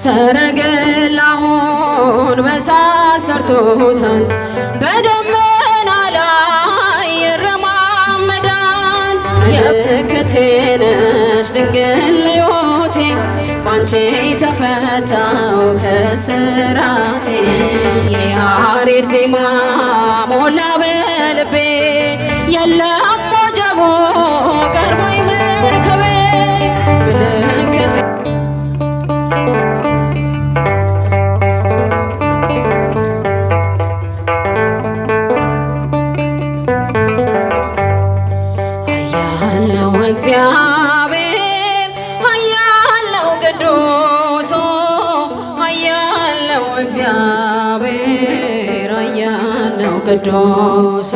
ሰረገላውን በእሳት ሰርቶታል በደመና ላይ ይረማመዳል። ምልክቴ ነሽ ድንግል ሕይወቴ ባንቺ ተፈታው ከስራቴ። የያሬድ ዜማ ሞላ በልቤ የለም ወጀቦ ቀርቦኝ መርከቤ። ምልክቴ ኃያል እግዚአብሔር ኃያል ነው ቅዱስ ኃያል ነው እግዚአብሔር ኃያል ነው ቅዱስ።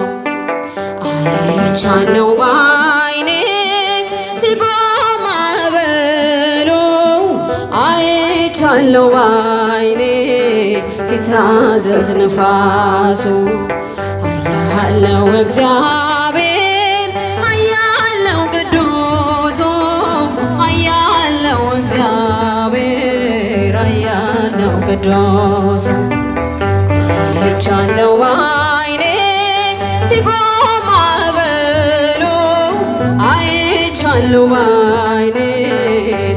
አይቻለው ባይኔ ሲቆም ማዕበሉ አይቻለው ባይኔ ሲታዘዝ ንፋሱ። ኃያል ነው እግዚአብሔር ኃያል ነው ቅዱስ ኃያል ነው እግዚአብሔር ኃያል ነው ቅዱስ። አይቻለው ባይኔ ሲቆም ማዕበሉ አይቻለው ባይኔ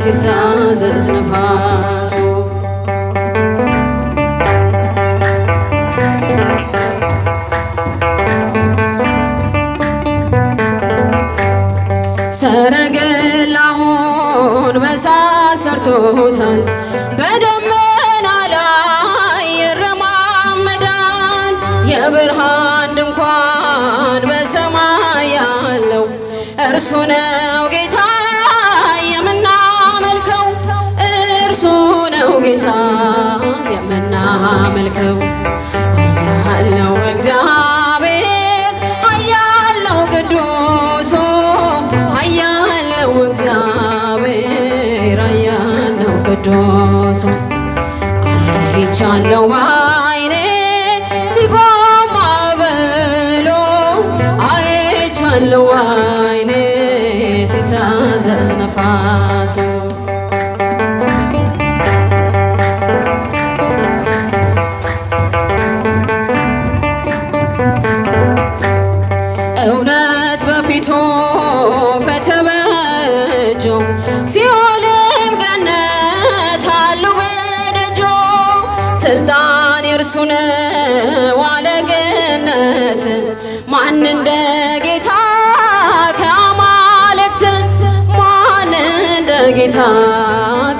ሲታዘዝ ንፋሱ። ሰረገላውን በእሳት ሰርቶታል በደመና ላይ ይረማመዳል። የብርሃን ድንኳን በሰማይ ያለው እርሱ ነው ጌታ የምናመልከው እርሱ ነው ጌታ የምናመልከው። ኃያል ነው እግዚአብሔር ኃያል ነው ቅዱስ ኃያል ነው እግዚአብሔር ኃያል ነው ቅዱስ። አይቻለው ባይኔ ሲቆም ማዕበሉ አይቻለው ባይኔ ሲታዘዝ ነፋሱ። እውነት በፊቱ ፈተበጆ ሲኦልም ገነት አሉ በደጆ። ስልጣን የእርሱ ነው አለቅነት ማን እንደ ጌታ ከአማልክት ማን እንደ ጌታ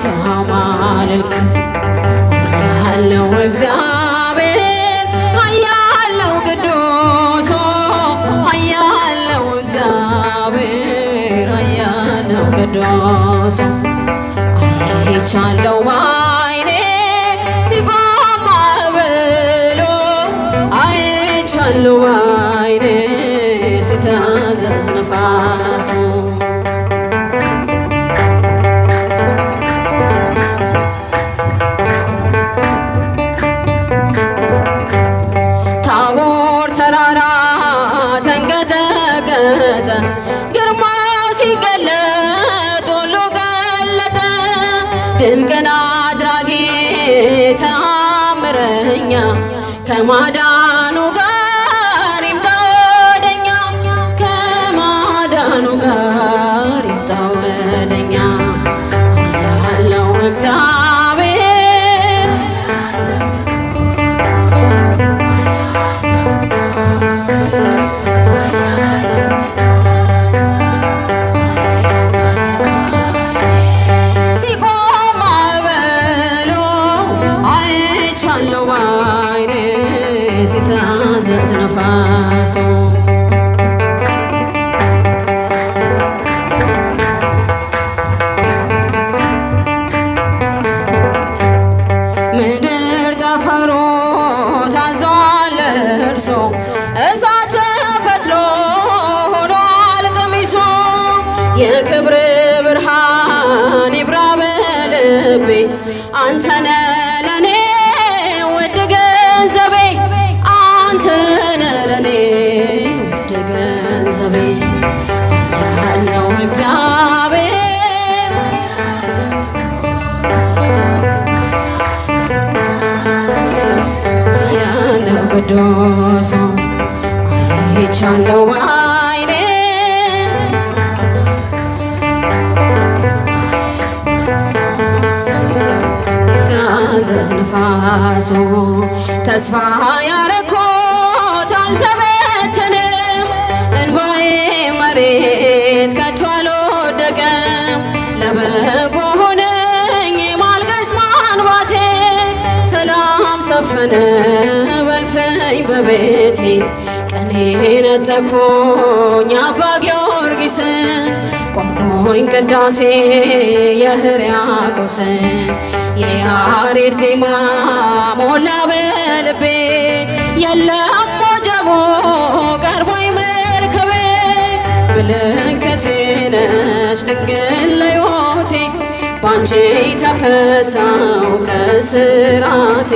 ከአማልክት። ኃያል ነው እግዚአብሔር ኃያል ነው ቅዱስ ኃያል ነው እግዚአብሔር ኃያል ነው ቅዱስ። አይቻለው ባይኔ ሲቆም ማዕበሉ አይቻለው ባይኔ ሲታዘዝ ነፋሱ። ታቦር ተራራ ተንቀጠቀጠ ግርማው ሲገለጥ ሁሉ ገለጠ። ድንቅን አድራጊ ተአምረኛ ከማዳኑ ጋር ይምጣ ወደኛ ከማዳኑ ጋር ይምጣ ወደኛ። ኃያል ነው እግዚአብሔር ሲቆም ማዕበሉ አይቻለው ባይኔ ሲታዘዝ ነፋሱ። ምድር ጠፈሩ ታዟል እርሱ እሳት ፈትሎ ሆኗል ቀሚሱ። የክብር ብርሃን ይብራ በልቤ አንተነ ለኔ ውድ ገንዘቤ አንተነ ለኔ ውድ ገንዘቤ። ኃያል ነው እግዚአብሔር ቅዱስ አይቻለው ባይኔ ሲታዘዝ ንፋሱ ተስፋ ያረኩት አልተበተንም እንባዬ መሬት ከቶ አልወደቀም ለበጎ ሆነኝ ማልቀስ ማንባቴ ሰላም ሰፈነ በልፈኝ በቤቴ ቀኔ ነጠኩኝ አባ ጊዮርጊስን ቆምኩኝ ቅዳሴ የሕርያቆስን የያሬድ ዜማ ሞላ በልቤ የለም ወጀቡ ቀርቦኝ መርከቤ ምልክቴ ነሽ ድንግል ለሕይወቴ ባንቺ ተፈታው ከስራቴ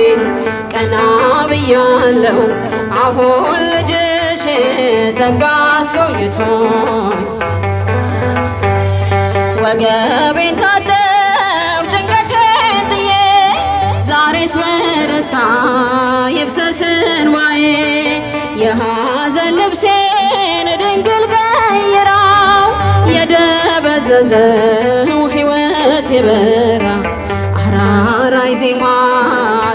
ቀና ብያለው አሁን ልጅሽ ጸጋ አስጎብኝቶኝ ወገቤን ታጠቅ ጭንቀቴን ጥዬ ዛሬስ በደስታ ይብሰስ እንባዬ የሐዘን ልብሴን ድንግል ቀይራው የደበዘዘው ሕይወት የበራ አራራይ ዜማ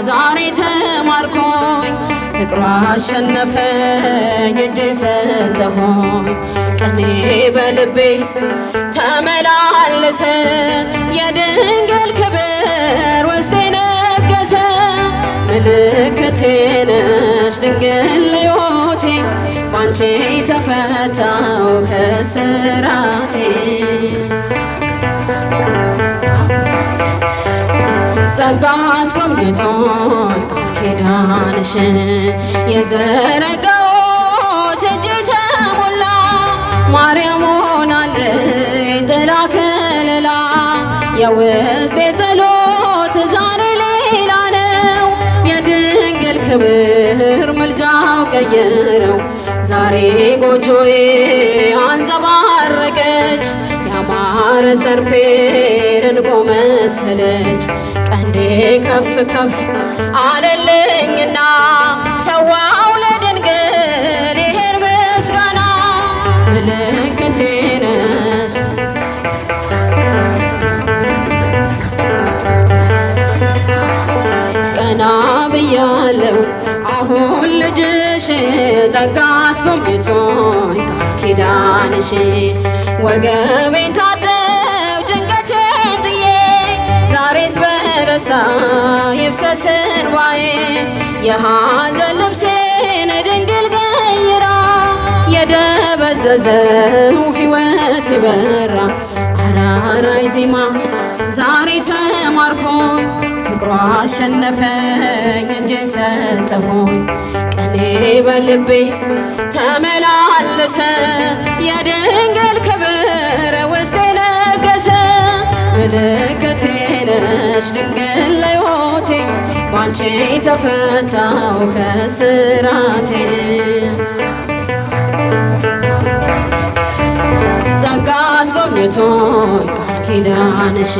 ዛሬ ተማርኮኝ ፍቅሯ አሸነፈኝ እጄን ሰጠሆኝ ቀኔ በልቤ ተመላለሰ የድንግል ክብር ውስጤ ነገሰ ምልክቴ ነሽ ድንግል ለሕይወቴ ባንቺ ተፈታው ከስራቴ ጸጋ አስጎብኝቶኝ ቃል ኪዳንሽ የዘረጋሁት እጄ ተሞላ ማርያም ሆናለኝ ጥላ ከለላ የውስጤ ጸሎት ዛሬ ሌላ ነው የድንግል ክብር ምልጃው ቀየረው ዛሬ ጎጆዬ አንጸባረቀች ያማረ ሰርፔር እንቆ መሰለች ቀንዴ ከፍ ከፍ አለልኝና ሰዋው ለድንግል ይሄን ምስጋና ምልክቴ ነሽ ቀና ብያለው አሁን ልጅሽ ጸጋ አስጎብኝቶኝ ቃል ኪዳንሽ ወገቤን ታጠቅ ጭንቀቴን ጥዬ ዛሬስ በደስታ ይብሰስ እንባዬ የሐዘን ልብሴን ድንግል ቀይራ የደበዘዘው ሕይወት የበራ አራራይ ዜማ ዛሬ ተማርኮኝ ፍቅሯ አሸነፈኝ እጄን ሰጠሆኝ ቀኔ በልቤ ተመላለሰ የድንግል ክብር ውስጤ ነገሰ ምልክቴ ነሽ ድንግል ለሕይወቴ ባንቺ ተፈታው ከስራቴ ጸጋ አስጎብኝቶኝ ቃል ኪዳንሽ